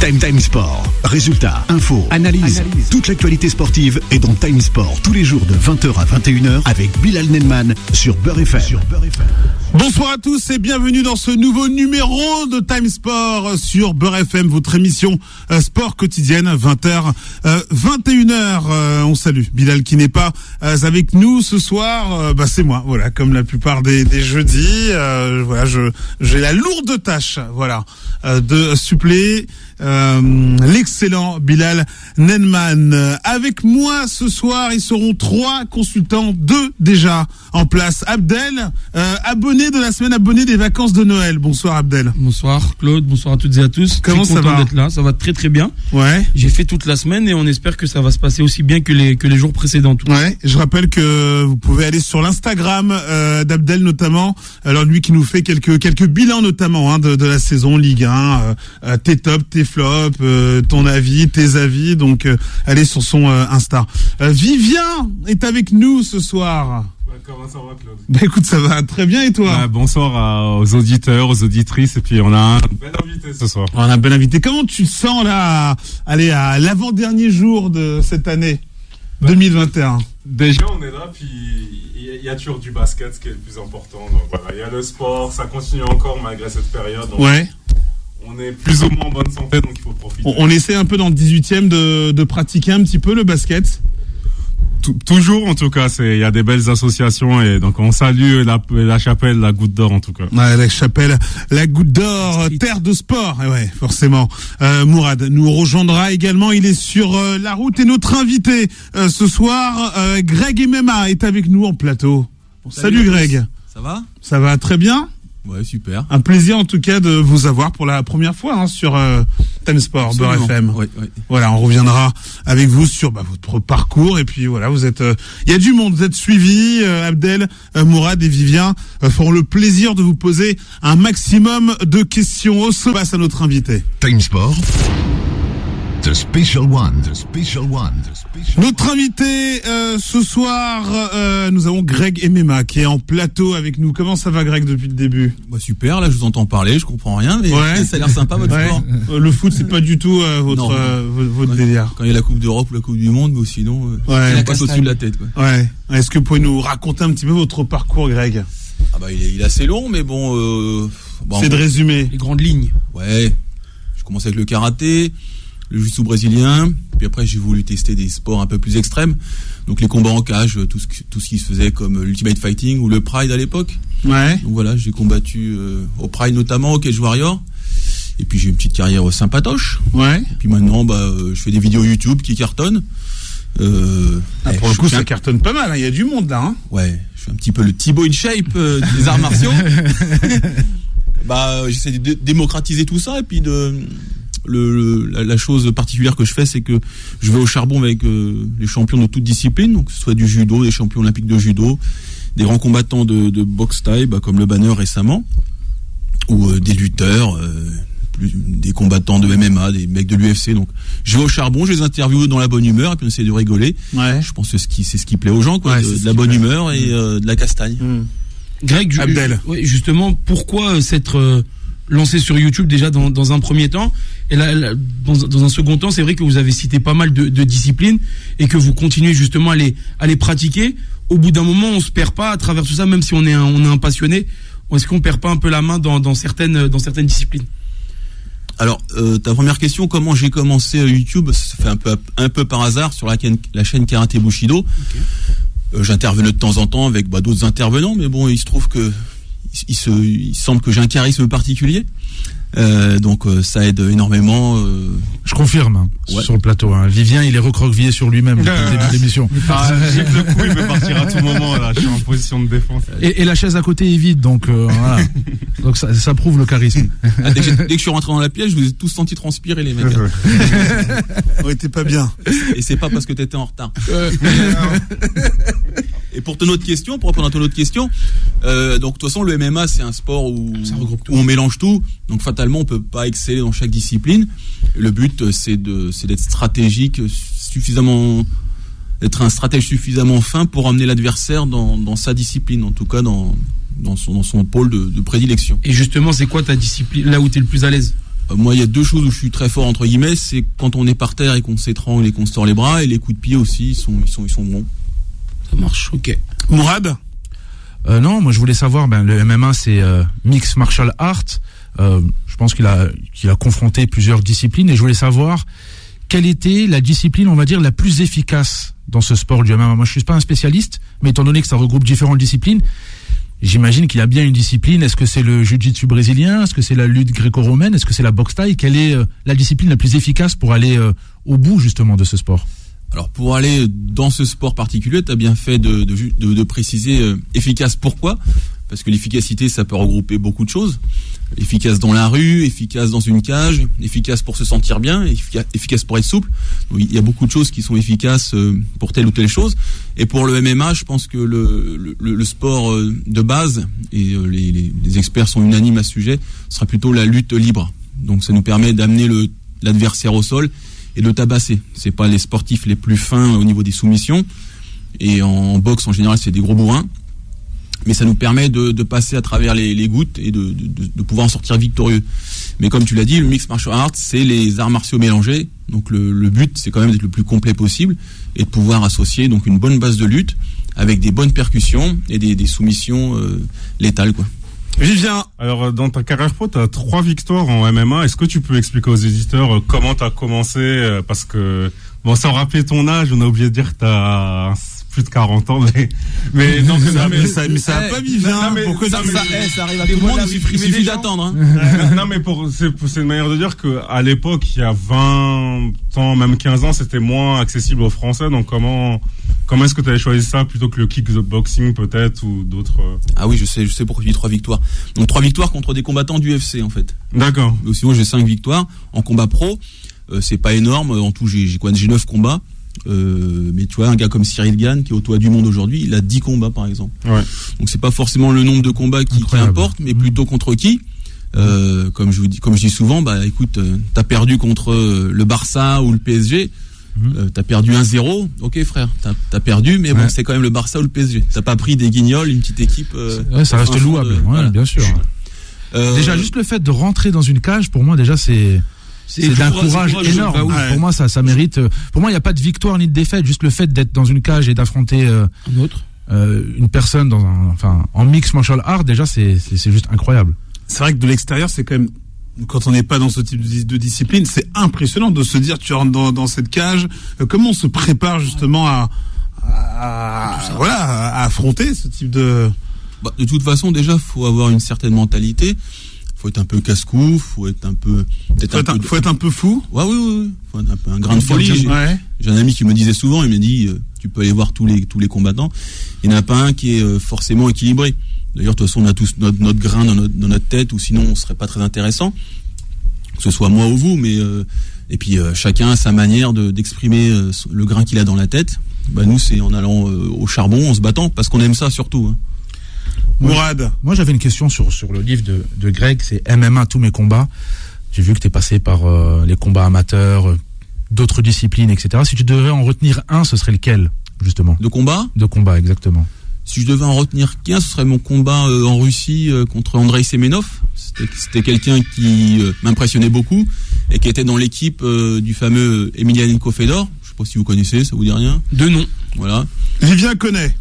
Time Sport. Résultats, infos, analyse. Toute l'actualité sportive est dans Time Sport tous les jours de 20h à 21h avec Bilal Nenman sur Beurre FM. Bonsoir à tous et bienvenue dans ce nouveau numéro de Time Sport sur Beurre FM, votre émission sport quotidienne, 20h, 21h. On salue Bilal qui n'est pas avec nous ce soir. C'est moi, voilà, comme la plupart des jeudis. Voilà, j'ai la lourde tâche, voilà, de suppléer l'excellent Bilal Nenman. Avec moi ce soir, ils seront 3 consultants, 2 déjà en place. Abdel, abonné de la semaine, abonné des vacances de Noël. Bonsoir Abdel. Bonsoir Claude, bonsoir à toutes et à tous. Comment ça va ? Content d'être là, ça va très très bien. Ouais. J'ai fait toute la semaine et on espère que ça va se passer aussi bien que les jours précédents. Ouais. Je rappelle que vous pouvez aller sur l'Instagram d'Abdel notamment. Alors lui qui nous fait quelques bilans notamment de la saison Ligue 1, tes tops, tes flops, ton avis, tes avis. Donc allez sur son Insta. Vivien est avec nous ce soir. Comment ça va, Claude ? Écoute, ça va très bien et toi ? Bonsoir aux auditeurs, aux auditrices, et puis on a un bel invité ce soir. On a un bel invité. Comment tu te sens là, à l'avant-dernier jour de cette année 2021 ? Déjà, on est là, puis il y a toujours du basket, ce qui est le plus important. Donc voilà, il y a le sport, ça continue encore malgré cette période. Donc ouais. On est plus ou moins en bonne santé, donc il faut profiter. On essaie un peu dans le 18e de pratiquer un petit peu le basket. Toujours en tout cas, il y a des belles associations et donc on salue la chapelle, la Goutte d'Or en tout cas. Ouais, la chapelle, la Goutte d'Or, terre de sport. Ouais, forcément. Mourad nous rejoindra également. Il est sur la route et notre invité ce soir, Greg MMA, est avec nous en plateau. Salut Greg. Ça va ? Ça va très bien. Ouais, super. Un plaisir en tout cas de vous avoir pour la première fois sur Time Sport, Beurre FM. Oui. Voilà, on reviendra avec vous sur votre parcours et puis voilà, vous êtes, il y a du monde, vous êtes suivis. Abdel, Mourad et Vivien feront le plaisir de vous poser un maximum de questions. On passe à notre invité. Time Sport. The Special One. Notre invité ce soir, nous avons Greg MMA qui est en plateau avec nous. Comment ça va Greg depuis le début ? Super, là je vous entends parler, je comprends rien, mais ça a l'air sympa votre sport. Le foot c'est pas du tout votre délire. Quand il y a la Coupe d'Europe ou la Coupe du Monde, mais sinon, il passe au-dessus de la tête. Quoi. Ouais. Est-ce que vous pouvez nous raconter un petit peu votre parcours Greg ? Il est assez long, mais bon... c'est de résumer. Les grandes lignes. Ouais, je commence avec le karaté, le jiu-jitsu brésilien, puis après j'ai voulu tester des sports un peu plus extrêmes, donc les combats en cage, tout ce qui se faisait comme l'Ultimate Fighting ou le Pride à l'époque. Ouais. Donc voilà, j'ai combattu au Pride notamment, au Cage Warrior, et puis j'ai une petite carrière sympatoche. Ouais. Et puis maintenant, je fais des vidéos YouTube qui cartonnent. Pour le coup, ça cartonne pas mal, il y a du monde là. Hein. Ouais, je suis un petit peu le Thibaut InShape des arts martiaux. J'essaie de démocratiser tout ça, et puis la chose particulière que je fais, c'est que je vais au charbon avec les champions de toutes disciplines, donc que ce soit du judo, des champions olympiques de judo, des grands combattants de boxe thaï, comme le Banner récemment, ou des lutteurs, des combattants de MMA, des mecs de l'UFC. Donc je vais au charbon, je les interviewe dans la bonne humeur, et puis on essaie de rigoler. Ouais. Je pense que c'est ce qui plaît aux gens, quoi, de la bonne humeur et de la castagne. Greg, Abdel. Justement, pourquoi s'être lancé sur YouTube déjà dans un premier temps, et là, dans un second temps, c'est vrai que vous avez cité pas mal de disciplines et que vous continuez justement à les pratiquer. Au bout d'un moment, on se perd pas à travers tout ça, même si on est un passionné. Est-ce qu'on perd pas un peu la main dans certaines disciplines ? Alors, ta première question, comment j'ai commencé YouTube ? Ça fait un peu par hasard sur la chaîne Karaté Bushido. Okay. J'intervenais de temps en temps avec d'autres intervenants, mais bon, il se trouve que il semble que j'ai un charisme particulier. Donc ça aide énormément. Je confirme sur le plateau. Vivien, il est recroquevillé sur lui-même depuis le début de l'émission. J'ai que le coup, il peut partir à tout moment. Là, je suis en position de défense. Et la chaise à côté est vide, donc voilà. Donc ça prouve le charisme. Dès que je suis rentré dans la pièce, je vous ai tous senti transpirer, les mecs. Ouais, t'es pas bien. Et c'est pas parce que t'étais en retard. Et pour répondre à ton autre question, donc de toute façon le MMA c'est un sport où on mélange tout, donc fatalement on peut pas exceller dans chaque discipline. Le but c'est d'être stratégique suffisamment, d'être un stratège suffisamment fin pour amener l'adversaire dans sa discipline, en tout cas dans son pôle de prédilection. Et justement, c'est quoi ta discipline, là où tu es le plus à l'aise ? Moi, il y a 2 choses où je suis très fort entre guillemets, c'est quand on est par terre et qu'on s'étrangle et qu'on se tord les bras, et les coups de pied aussi, ils sont bons. Ça marche, ok. Mourad? Non, moi je voulais savoir, le MMA c'est Mixed Martial Art. Je pense qu'il a confronté plusieurs disciplines et je voulais savoir quelle était la discipline, on va dire, la plus efficace dans ce sport du MMA. Moi je suis pas un spécialiste, mais étant donné que ça regroupe différentes disciplines, j'imagine qu'il y a bien une discipline. Est-ce que c'est le jiu-jitsu brésilien? Est-ce que c'est la lutte gréco-romaine? Est-ce que c'est la boxe thaï? Quelle est la discipline la plus efficace pour aller au bout justement de ce sport? Alors pour aller dans ce sport particulier, tu as bien fait de préciser efficace. Pourquoi? Parce que l'efficacité, ça peut regrouper beaucoup de choses. Efficace dans la rue, efficace dans une cage, efficace pour se sentir bien, efficace pour être souple. Donc, il y a beaucoup de choses qui sont efficaces pour telle ou telle chose. Et pour le MMA, je pense que le sport de base, et les experts sont unanimes à ce sujet, sera plutôt la lutte libre. Donc ça nous permet d'amener l'adversaire au sol et de le tabasser. C'est pas les sportifs les plus fins au niveau des soumissions. Et en boxe, en général, c'est des gros bourrins. Mais ça nous permet de passer à travers les gouttes et de pouvoir en sortir victorieux. Mais comme tu l'as dit, le mixed martial arts, c'est les arts martiaux mélangés. Donc le but, c'est quand même d'être le plus complet possible et de pouvoir associer donc une bonne base de lutte avec des bonnes percussions et des soumissions létales, quoi. Vivien. Alors, dans ta carrière pro, tu as 3 victoires en MMA. Est-ce que tu peux expliquer aux éditeurs comment tu as commencé? Parce que, bon, sans rappeler ton âge, on a oublié de dire que tu as plus de 40 ans, mais non, mais ça a pas Vivien. Pourquoi ça arrive à tout le monde, il suffit d'attendre. Non, mais c'est une manière de dire que à l'époque, il y a 20 ans, même 15 ans, c'était moins accessible aux Français. Donc comment est-ce que tu avais choisi ça plutôt que le kickboxing peut-être ou d'autres? Ah oui, je sais pourquoi tu dis 3 victoires. Donc 3 victoires contre des combattants du UFC en fait. D'accord. Donc sinon j'ai 5 victoires en combat pro. C'est pas énorme. En tout j'ai 9 combats. Mais tu vois, un gars comme Cyril Gane qui est au toit du monde aujourd'hui, il a 10 combats par exemple. Ouais. Donc c'est pas forcément le nombre de combats qui importe, mais plutôt contre qui. Comme je dis souvent, écoute, t'as perdu contre le Barça ou le PSG. T'as perdu 1-0, ok frère, t'as perdu, mais bon, c'est quand même le Barça ou le PSG. T'as pas pris des guignols, une petite équipe. Ça reste louable, voilà. Bien sûr. Déjà, juste le fait de rentrer dans une cage, pour moi, déjà, c'est d'un courage énorme. Bah oui. Pour moi, ça mérite. Pour moi, il n'y a pas de victoire ni de défaite. Juste le fait d'être dans une cage et d'affronter un autre, une personne en mixed martial art, déjà, c'est juste incroyable. C'est vrai que de l'extérieur, c'est quand même, quand on n'est pas dans ce type de discipline, c'est impressionnant de se dire, tu rentres dans cette cage. Comment on se prépare justement à affronter ce type de... De toute façon, déjà, faut avoir une certaine mentalité. Faut être un peu casse-cou, faut être un peu fou. Ouais, oui. Faut être un grain de folie. J'ai un ami qui me disait souvent, il me dit, tu peux aller voir tous les combattants. Il n'y en a pas un qui est forcément équilibré. D'ailleurs, de toute façon, on a tous notre grain dans notre tête, ou sinon on serait pas très intéressant. Que ce soit moi ou vous, mais et puis chacun a sa manière d'exprimer le grain qu'il a dans la tête. Nous, c'est en allant au charbon, en se battant, parce qu'on aime ça surtout. Hein. Mourad. Moi, j'avais une question sur le livre de Greg, c'est MMA, tous mes combats. J'ai vu que tu es passé par les combats amateurs, d'autres disciplines, etc. Si tu devais en retenir un, ce serait lequel, justement? De combat? De combat, exactement. Si je devais en retenir qu'un, ce serait mon combat en Russie contre Andrei Semenov. C'était quelqu'un qui m'impressionnait beaucoup et qui était dans l'équipe du fameux Emelianenko Fedor. Je sais pas si vous connaissez, ça vous dit rien? De nom. Voilà. Vivien connaît.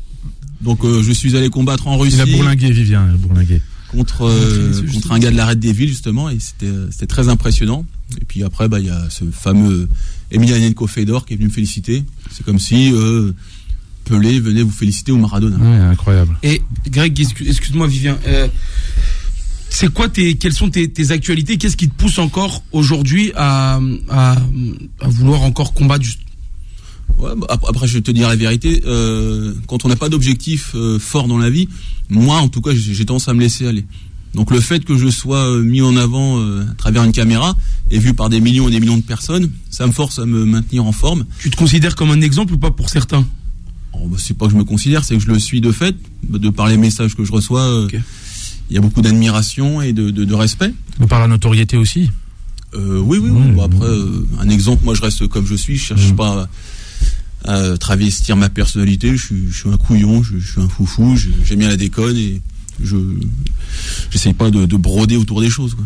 Donc je suis allé combattre en Russie. Il a bourlingué, Vivien, bourlingué. Contre un gars de la Red Devil justement, et c'était très impressionnant. Et puis après, il y a ce fameux Emelianenko Fedor qui est venu me féliciter. C'est comme si Pelé venait vous féliciter ou Maradona. Ouais, incroyable. Et Greg, excuse-moi Vivien, quelles sont tes actualités? Qu'est-ce qui te pousse encore aujourd'hui à vouloir encore combattre Ouais, après je vais te dire la vérité, quand on n'a pas d'objectif fort dans la vie, moi en tout cas j'ai tendance à me laisser aller. Donc le fait que je sois mis en avant à travers une caméra et vu par des millions et des millions de personnes, ça me force à me maintenir en forme. Tu te considères comme un exemple ou pas pour certains? C'est pas que je me considère, c'est que je le suis de fait, de par les messages que je reçois. Okay. Il y a beaucoup d'admiration et de respect. De par la notoriété aussi. Oui. Bon, après, un exemple, moi je reste comme je suis, je cherche pas à travestir ma personnalité, je suis un couillon, je suis un foufou, j'aime bien la déconne et j'essaye pas de broder autour des choses, quoi.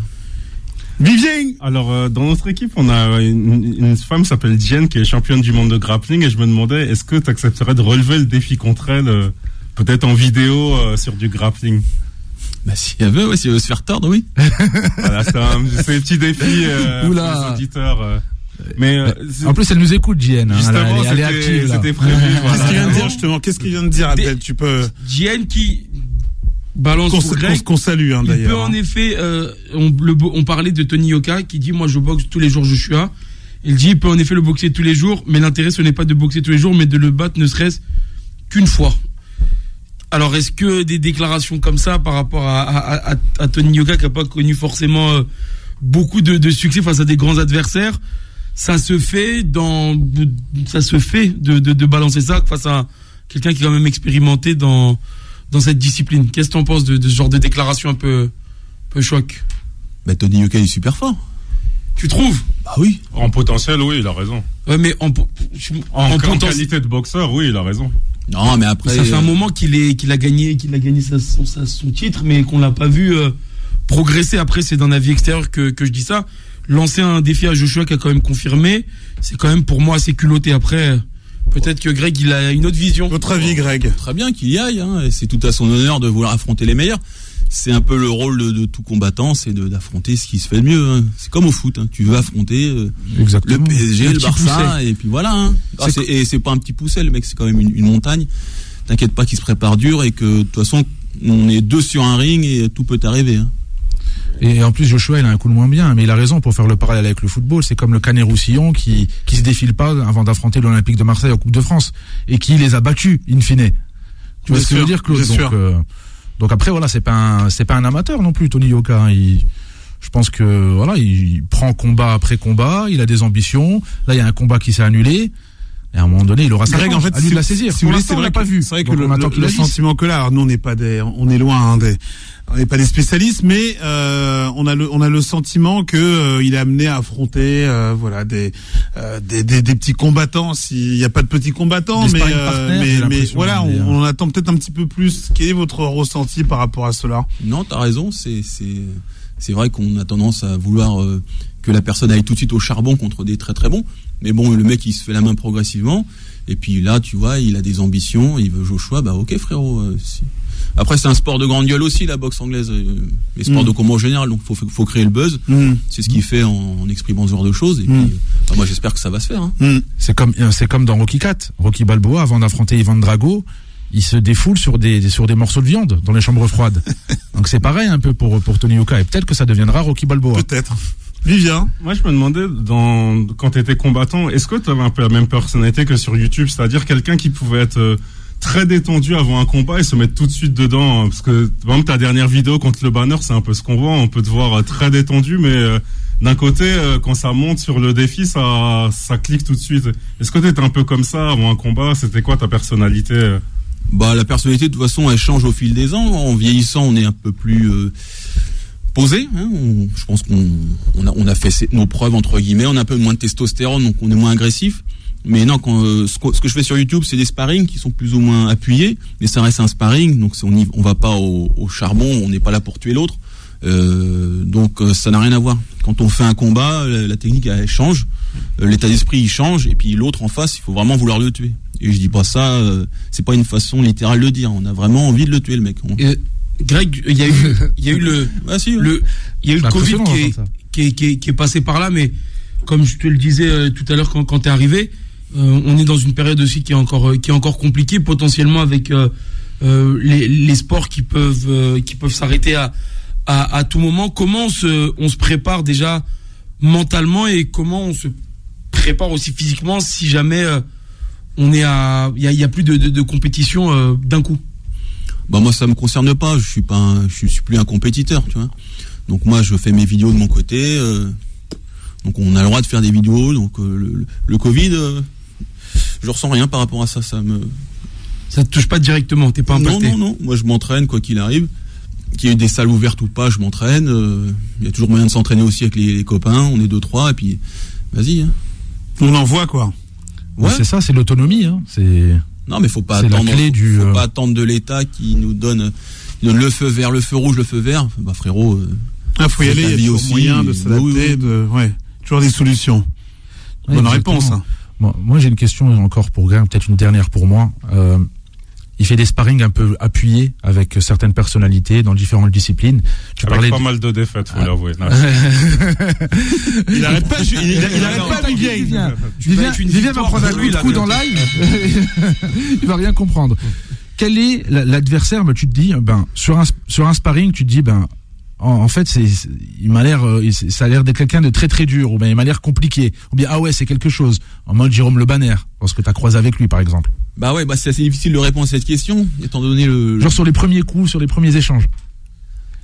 Vivien. Alors, dans notre équipe, on a une femme qui s'appelle Diane, qui est championne du monde de grappling, et je me demandais, est-ce que tu accepterais de relever le défi contre elle, peut-être en vidéo, sur du grappling? Bah, si elle veut, si elle veut se faire tordre, oui. Voilà, c'est un petit défi pour les auditeurs. Mais en plus, elle nous écoute, Diane. Justement, elle est active. C'était prévu. Qu'est-ce qu'il vient de dire justement? Qu'est-ce qu'il vient de dire, Abdel? Tu peux. Diane qui balance pour Greg. Qu'on salue, hein, d'ailleurs. Il peut en effet, on parlait de Tony Yoka qui dit, moi je boxe tous les jours Joshua. Il dit, il peut en effet le boxer tous les jours, mais l'intérêt ce n'est pas de boxer tous les jours, mais de le battre ne serait-ce qu'une fois. Alors, est-ce que des déclarations comme ça par rapport à Tony Yoka, qui n'a pas connu forcément beaucoup de succès face à des grands adversaires, ça se fait de balancer ça face à quelqu'un qui est quand même expérimenté dans cette discipline? Qu'est-ce que tu en penses de ce genre de déclaration un peu choc? Bah, Tony Yoka est super fort. Tu trouves? Bah oui. En potentiel, oui, il a raison. Ouais, mais en qualité de boxeur, oui, il a raison. Non, mais après. Ça fait un moment qu'il a gagné son titre, mais qu'on l'a pas vu progresser. Après, c'est dans la vie extérieure que je dis ça. Lancer un défi à Joshua qui a quand même confirmé, c'est quand même pour moi assez culotté. Après, peut-être que Greg, il a une autre vision. Votre avis, Greg? Très bien qu'il y aille, hein. C'est tout à son honneur de vouloir affronter les meilleurs. C'est un peu le rôle de tout combattant, c'est d'affronter ce qui se fait de mieux, hein. C'est comme au foot, hein. Tu veux affronter le PSG, le Barça, pousset. Et puis voilà, hein. Et c'est pas un petit pousset, le mec, c'est quand même une montagne. T'inquiète pas qu'il se prépare dur et que de toute façon, on est deux sur un ring et tout peut arriver, hein. Et en plus, Joshua, il a un coup de moins bien, mais il a raison pour faire le parallèle avec le football. C'est comme le Canet-Roussillon qui se défile pas avant d'affronter l'Olympique de Marseille en Coupe de France et qui les a battus, in fine. Tu vois ce que je veux dire, Claude? Donc après, voilà, c'est pas un amateur non plus, Tony Yoka. Je pense que, voilà, il prend combat après combat, il a des ambitions. Là, il y a un combat qui s'est annulé. Et à un moment donné, il aura sa chance, en fait, à lui de la saisir. Si vous voulez, c'est vrai pas vu. C'est vrai que le sentiment que là, alors nous, on n'est pas on est loin, hein, on n'est pas des spécialistes, mais on a le sentiment que il est amené à affronter voilà des petits combattants. S'il n'y a pas de petits combattants, mais voilà, on attend peut-être un petit peu plus. Quel est votre ressenti par rapport à cela? Non, t'as raison. C'est vrai qu'on a tendance à vouloir que la personne aille tout de suite au charbon contre des très très bons. Mais bon, le mec, il se fait la main progressivement. Et puis là, tu vois, il a des ambitions, il veut Joshua. Bah ok, frérot. Après, c'est un sport de grande gueule aussi, la boxe anglaise. Les sports de combat en général. Donc, faut créer le buzz. C'est ce qu'il fait en exprimant ce genre de choses. Et puis, moi, j'espère que ça va se faire, hein. C'est comme dans Rocky IV. Rocky Balboa, avant d'affronter Ivan Drago, il se défoule sur des morceaux de viande dans les chambres froides. Donc, c'est pareil un peu pour Tony Yoka. Et peut-être que ça deviendra Rocky Balboa. Peut-être. Vivien? Moi, je me demandais, quand tu étais combattant, est-ce que tu avais un peu la même personnalité que sur YouTube? C'est-à-dire quelqu'un qui pouvait être très détendu avant un combat et se mettre tout de suite dedans. Parce que, par exemple, ta dernière vidéo contre le banner, c'est un peu ce qu'on voit. On peut te voir très détendu, mais d'un côté, quand ça monte sur le défi, ça clique tout de suite. Est-ce que tu étais un peu comme ça avant un combat? C'était quoi ta personnalité? Bah, la personnalité, de toute façon, elle change au fil des ans. En vieillissant, on est un peu plus posé, hein. Je pense qu'on a fait nos preuves, entre guillemets. On a un peu moins de testostérone, donc on est moins agressif. Mais non, ce que je fais sur YouTube, c'est des sparring qui sont plus ou moins appuyés, mais ça reste un sparring, donc on va pas au charbon, on n'est pas là pour tuer l'autre. Donc ça n'a rien à voir. Quand on fait un combat, la technique elle change, l'état d'esprit il change, et puis l'autre en face, il faut vraiment vouloir le tuer. Et je dis pas ça, c'est pas une façon littérale de le dire. On a vraiment envie de le tuer, le mec. Greg, il y a eu le Covid qui est passé par là, mais comme je te le disais tout à l'heure quand t'es arrivé, on est dans une période aussi qui est encore compliquée, potentiellement avec les sports qui peuvent s'arrêter à tout moment. Comment on se prépare déjà mentalement et comment on se prépare aussi physiquement si jamais il y a plus de compétition d'un coup? Bah moi ça me concerne pas, je suis plus un compétiteur, tu vois. Donc moi je fais mes vidéos de mon côté, donc on a le droit de faire des vidéos, donc le Covid, je ressens rien par rapport à ça, ça te touche pas directement, t'es pas impacté? Non, moi je m'entraîne quoi qu'il arrive, qu'il y ait des salles ouvertes ou pas, je m'entraîne, il y a toujours moyen de s'entraîner aussi avec les copains, on est 2-3 et puis vas-y, hein. On en voit quoi. Ouais, c'est ça, c'est l'autonomie, hein. Non, mais faut pas attendre de l'État qui nous donne le feu vert, le feu rouge, le feu vert. Bah frérot. Faut y aller, il y a toujours moyen de s'adapter, toujours des solutions. Bonne réponse. Hein. Moi, j'ai une question encore pour Greg, peut-être une dernière pour moi. Il fait des sparring un peu appuyés avec certaines personnalités dans différentes disciplines. Avec pas mal de défaites, faut l'avouer. Il arrête pas, Vivien. Vivien va prendre un coup de coude dans live. Il va rien comprendre. Quel est l'adversaire? Tu te dis, sur un sparring, tu te dis, en fait, il m'a l'air, ça a l'air d'être quelqu'un de très très dur, ou bien il m'a l'air compliqué, ou bien c'est quelque chose. En mode Jérôme Le Banner, parce que t'as croisé avec lui, par exemple. C'est assez difficile de répondre à cette question, étant donné genre sur les premiers coups, sur les premiers échanges.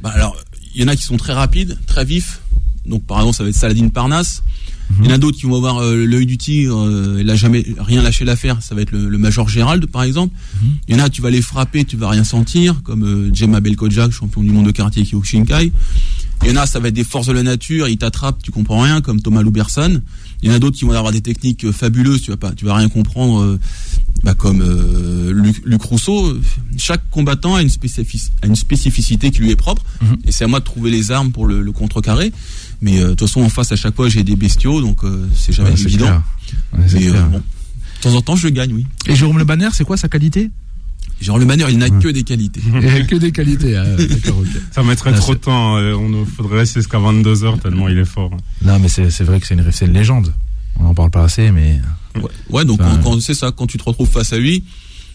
Alors, il y en a qui sont très rapides, très vifs. Donc, par exemple, ça va être Saladin Parnasse. Il y en a d'autres qui vont avoir l'œil du tigre, il a jamais rien lâché l'affaire. Ça va être le Major Gérald, par exemple. Il y en a, tu vas les frapper, tu vas rien sentir, comme Gemma Belkojak, champion du monde de karaté Kyokushinkai. Il y en a, ça va être des forces de la nature, ils t'attrapent, tu comprends rien, comme Thomas Louberson. Il y en a d'autres qui vont avoir des techniques fabuleuses, tu vas rien comprendre, comme Luc Rousseau. Chaque combattant a une spécificité qui lui est propre, et c'est à moi de trouver les armes pour le contrecarrer. Mais de toute façon, en face, à chaque fois, j'ai des bestiaux, donc c'est jamais évident. Mais de temps en temps, je gagne, oui. Et Jérôme Le Banner, c'est quoi sa qualité? Jérôme Le Banner, il n'a que des qualités. Que des qualités, d'accord, okay. Ça mettrait trop de temps, on faudrait rester jusqu'à 22h tellement il est fort. Non, mais c'est vrai que c'est une légende. On n'en parle pas assez, mais... Donc quand c'est ça, quand tu te retrouves face à lui,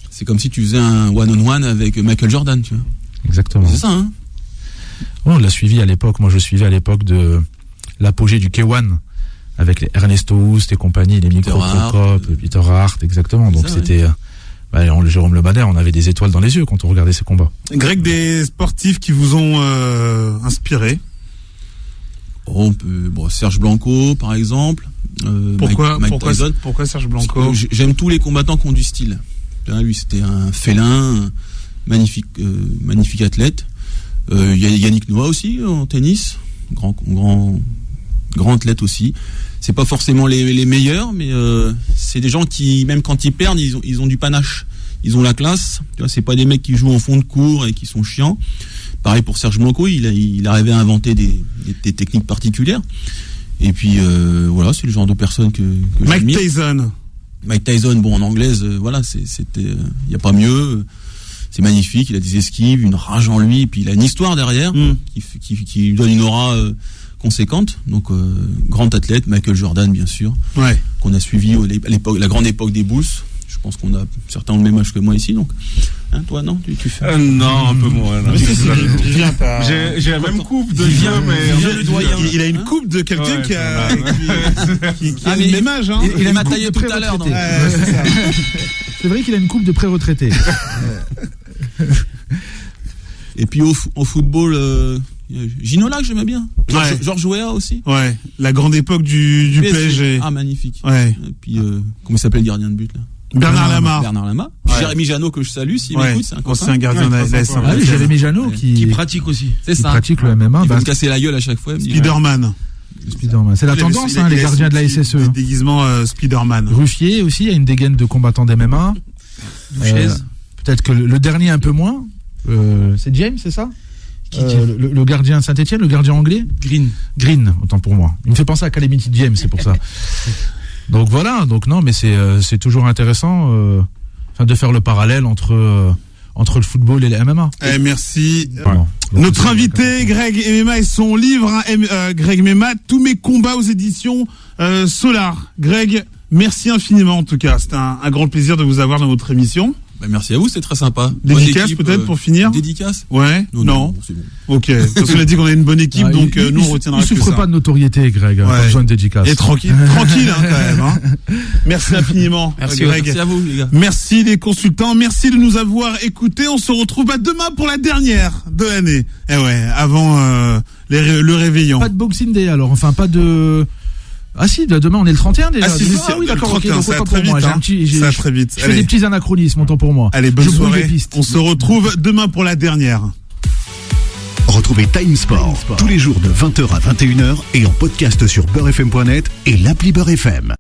c'est comme si tu faisais un one-on-one avec Michael Jordan, tu vois. Exactement. C'est ça, hein. On l'a suivi à l'époque, moi je suivais à l'époque de l'apogée du K1, avec les Ernesto Houst et compagnie, les Micro Procop, Peter Hart, exactement. Donc c'était... Jérôme Le Banner, on avait des étoiles dans les yeux quand on regardait ses combats. Greg, des sportifs qui vous ont inspiré? Serge Blanco, par exemple. Pourquoi Serge Blanco? J'aime tous les combattants qui ont du style. Lui, c'était un félin, magnifique athlète. Il y a Yannick Noah aussi en tennis, grand athlète aussi. C'est pas forcément les meilleurs, mais c'est des gens qui, même quand ils perdent, ils ont du panache, ils ont la classe. Tu vois, c'est pas des mecs qui jouent en fond de cours et qui sont chiants. Pareil pour Serge Blanco, il arrivait à inventer des techniques particulières. Et puis c'est le genre de personne que j'admire. Mike Tyson, en anglaise, c'était, y a pas mieux. C'est magnifique, il a des esquives, une rage en lui, et puis il a une histoire derrière qui lui donne une aura conséquente. Donc grand athlète, Michael Jordan bien sûr, qu'on a suivi à l'époque, la grande époque des Bulls. Je pense qu'on a certains le même âge que moi ici, donc. Hein, toi non, tu fais. Non, un peu moins. J'ai la même coupe de Vivien, mais il a une coupe de quelqu'un qui a le même âge. Hein. Il m'a taillé tout à l'heure. C'est vrai qu'il a une coupe de pré-retraité. Et puis au football, Ginola que j'aimais bien. Georges Weah aussi. Ouais, la grande époque du PSG. Ah, magnifique. Ouais. Et puis comment il s'appelle le gardien de but là? Bernard Lama. Ouais. Jérémy Janot que je salue s'il m'écoute, c'est un gardien d'AS. Jérémy Janot qui pratique aussi. C'est ça. Pratique le MMA. Il va me casser la gueule à chaque fois. Spider-Man. C'est la tendance, les gardiens de la SSE. Des déguisements Spider-Man. Ruffier aussi, il y a une dégaine de combattants d'MMA. Peut-être que le dernier un peu moins. C'est James, c'est ça? Le gardien de Saint-Etienne, le gardien anglais? Green, autant pour moi. Il me fait penser à Calamity James, c'est pour ça. Donc voilà, non, mais c'est toujours intéressant de faire le parallèle entre le football et les MMA. Merci. Notre invité, Greg MMA, et son livre, Greg MMA, tous mes combats aux éditions Solar. Greg, merci infiniment en tout cas. C'était un grand plaisir de vous avoir dans votre émission. Merci à vous, c'est très sympa. Dédicace peut-être pour finir. Dédicace. Ouais. Non. C'est bon. Ok. Parce qu'on a dit qu'on a une bonne équipe, donc nous on retiendra que ça. Il souffre pas de notoriété, Greg. Pas besoin de dédicace. Et tranquille quand même. Hein. Merci infiniment, Greg. Merci à vous, les gars. Merci les consultants. Merci de nous avoir écoutés. On se retrouve demain pour la dernière de l'année. Avant le réveillon. Pas de Boxing Day alors. Enfin, pas de. Ah si, demain on est le 31 déjà. Oui, d'accord, ok, donc autant pour moi. Ça va très vite. Je fais des petits anachronismes, autant pour moi. Allez, bonne soirée. On se retrouve demain pour la dernière. Retrouvez Time Sport tous les jours de 20h à 21h et en podcast sur beurrefm.net et l'appli Beurre FM.